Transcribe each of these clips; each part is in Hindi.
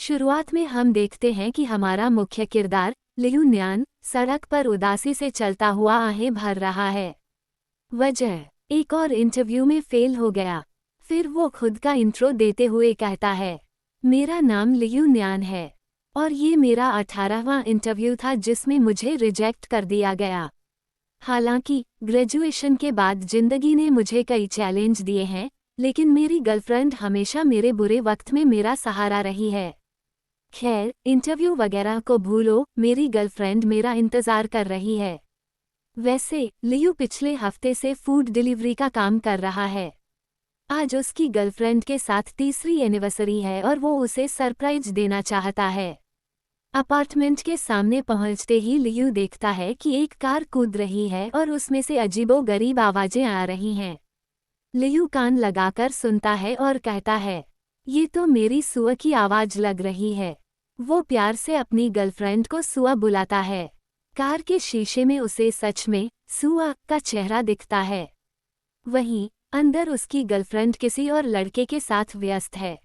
शुरुआत में हम देखते हैं कि हमारा मुख्य किरदार लियू न्यान सड़क पर उदासी से चलता हुआ आहें भर रहा है। वजह, एक और इंटरव्यू में फेल हो गया। फिर वो खुद का इंट्रो देते हुए कहता है, मेरा नाम लियू न्यान है और ये मेरा 18वां इंटरव्यू था जिसमें मुझे रिजेक्ट कर दिया गया। हालांकि ग्रेजुएशन के बाद जिंदगी ने मुझे कई चैलेंज दिए हैं, लेकिन मेरी गर्लफ्रेंड हमेशा मेरे बुरे वक्त में मेरा सहारा रही है। खैर, इंटरव्यू वगैरह को भूलो, मेरी गर्लफ्रेंड मेरा इंतज़ार कर रही है। वैसे लियू पिछले हफ्ते से फूड डिलीवरी का काम कर रहा है। आज उसकी गर्लफ्रेंड के साथ तीसरी एनिवर्सरी है और वो उसे सरप्राइज देना चाहता है। अपार्टमेंट के सामने पहुंचते ही लियू देखता है कि एक कार कूद रही है और उसमें से अजीबोगरीब आवाजें आ रही हैं। लियू कान लगाकर सुनता है और कहता है, ये तो मेरी सुआ की आवाज लग रही है। वो प्यार से अपनी गर्लफ्रेंड को सुआ बुलाता है। कार के शीशे में उसे सच में सुआ का चेहरा दिखता है। वहीं अंदर उसकी गर्लफ्रेंड किसी और लड़के के साथ व्यस्त है।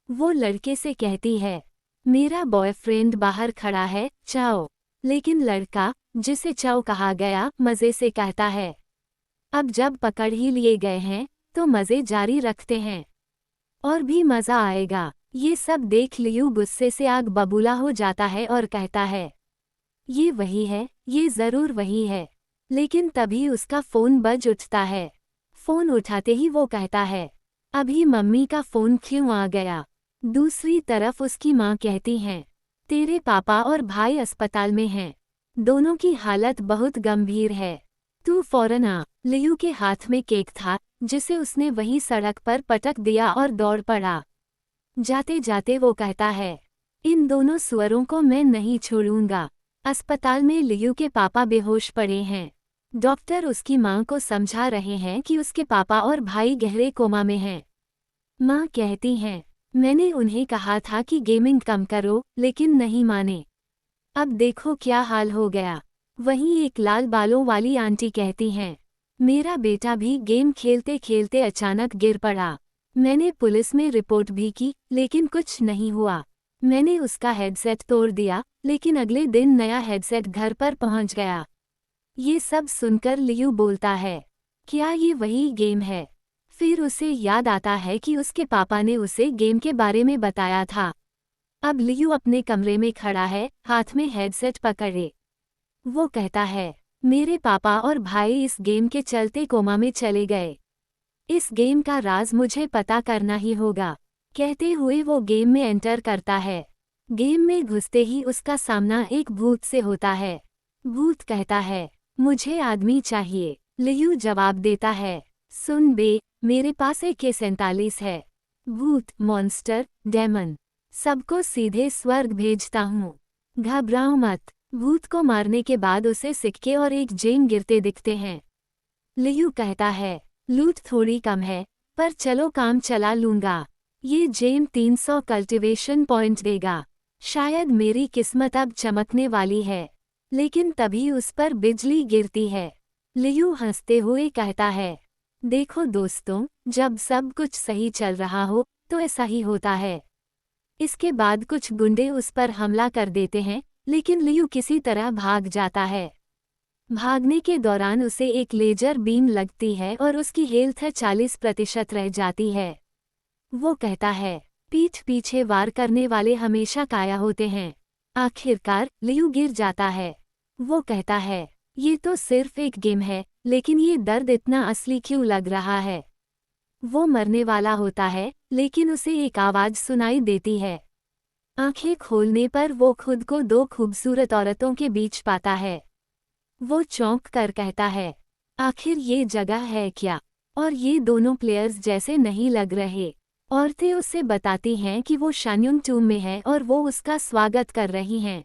वो लड़के से कहती है, मेरा बॉयफ्रेंड बाहर खड़ा है, चाओ। लेकिन लड़का, जिसे चाओ कहा गया, मज़े से कहता है, अब जब पकड़ ही लिए गए हैं तो मज़े जारी रखते हैं और भी मज़ा आएगा। ये सब देख लियू गुस्से से आग बबूला हो जाता है और कहता है, ये वही है, ये ज़रूर वही है। लेकिन तभी उसका फ़ोन बज उठता है। फ़ोन उठाते ही वो कहता है, अभी मम्मी का फ़ोन क्यों आ गया। दूसरी तरफ उसकी माँ कहती हैं, तेरे पापा और भाई अस्पताल में हैं। दोनों की हालत बहुत गंभीर है, तू फौरन आ। लियू के हाथ में केक था जिसे उसने वहीं सड़क पर पटक दिया और दौड़ पड़ा। जाते जाते वो कहता है, इन दोनों सुअरों को मैं नहीं छोड़ूंगा। अस्पताल में लियू के पापा बेहोश पड़े हैं। डॉक्टर उसकी मां को समझा रहे हैं कि उसके पापा और भाई गहरे कोमा में हैं। मां कहती हैं, मैंने उन्हें कहा था कि गेमिंग कम करो, लेकिन नहीं माने। अब देखो क्या हाल हो गया। वहीं एक लाल बालों वाली आंटी कहती हैं, मेरा बेटा भी गेम खेलते खेलते अचानक गिर पड़ा। मैंने पुलिस में रिपोर्ट भी की, लेकिन कुछ नहीं हुआ। मैंने उसका हेडसेट तोड़ दिया, लेकिन अगले दिन नया हेडसेट घर पर पहुंच गया। ये सब सुनकर लियू बोलता है, क्या ये वही गेम है। फिर उसे याद आता है कि उसके पापा ने उसे गेम के बारे में बताया था। अब लियू अपने कमरे में खड़ा है, हाथ में हेडसेट पकड़े। वो कहता है, मेरे पापा और भाई इस गेम के चलते कोमा में चले गए। इस गेम का राज मुझे पता करना ही होगा। कहते हुए वो गेम में एंटर करता है। गेम में घुसते ही उसका सामना एक भूत से होता है। भूत कहता है, मुझे आदमी चाहिए। लियू जवाब देता है, सुन बे, मेरे पास AK-47 है। भूत, मॉन्स्टर, डेमन, सबको सीधे स्वर्ग भेजता हूँ। घबराओ मत। भूत को मारने के बाद उसे सिक्के और एक जेम गिरते दिखते हैं। लियू कहता है, लूट थोड़ी कम है, पर चलो काम चला लूंगा। ये जेम 300 कल्टिवेशन पॉइंट देगा। शायद मेरी किस्मत अब चमकने वाली है। लेकिन तभी उस पर बिजली गिरती है। लियू हंसते हुए कहता है, देखो दोस्तों, जब सब कुछ सही चल रहा हो तो ऐसा ही होता है। इसके बाद कुछ गुंडे उस पर हमला कर देते हैं, लेकिन लियू किसी तरह भाग जाता है। भागने के दौरान उसे एक लेजर बीम लगती है और उसकी हेल्थ 40% रह जाती है। वो कहता है, पीठ पीछे वार करने वाले हमेशा काया होते हैं। आखिरकार लियू गिर जाता है। वो कहता है, ये तो सिर्फ एक गेम है, लेकिन ये दर्द इतना असली क्यों लग रहा है। वो मरने वाला होता है, लेकिन उसे एक आवाज़ सुनाई देती है। आंखें खोलने पर वो खुद को दो खूबसूरत औरतों के बीच पाता है। वो चौंक कर कहता है, आखिर ये जगह है क्या। और ये दोनों प्लेयर्स जैसे नहीं लग रहे। औरतें उसे बताती हैं कि वो शान्युंग टूम में है और वो उसका स्वागत कर रही हैं।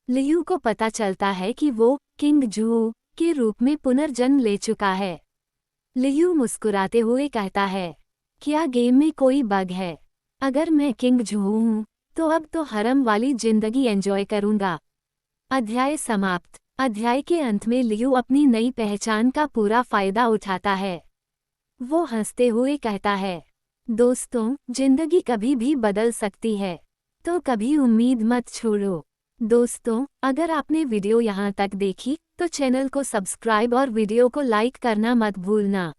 लियू को पता चलता है कि वो किंग जू के रूप में पुनर्जन्म ले चुका है। लियू मुस्कुराते हुए कहता है, क्या गेम में कोई बग है। अगर मैं किंग जू हूँ तो अब तो हरम वाली जिंदगी एंजॉय करूँगा। अध्याय समाप्त। अध्याय के अंत में लियू अपनी नई पहचान का पूरा फायदा उठाता है। वो हंसते हुए कहता है, दोस्तों, जिंदगी कभी भी बदल सकती है। तो कभी उम्मीद मत छोड़ो। दोस्तों, अगर आपने वीडियो यहाँ तक देखी तो चैनल को सब्सक्राइब और वीडियो को लाइक करना मत भूलना।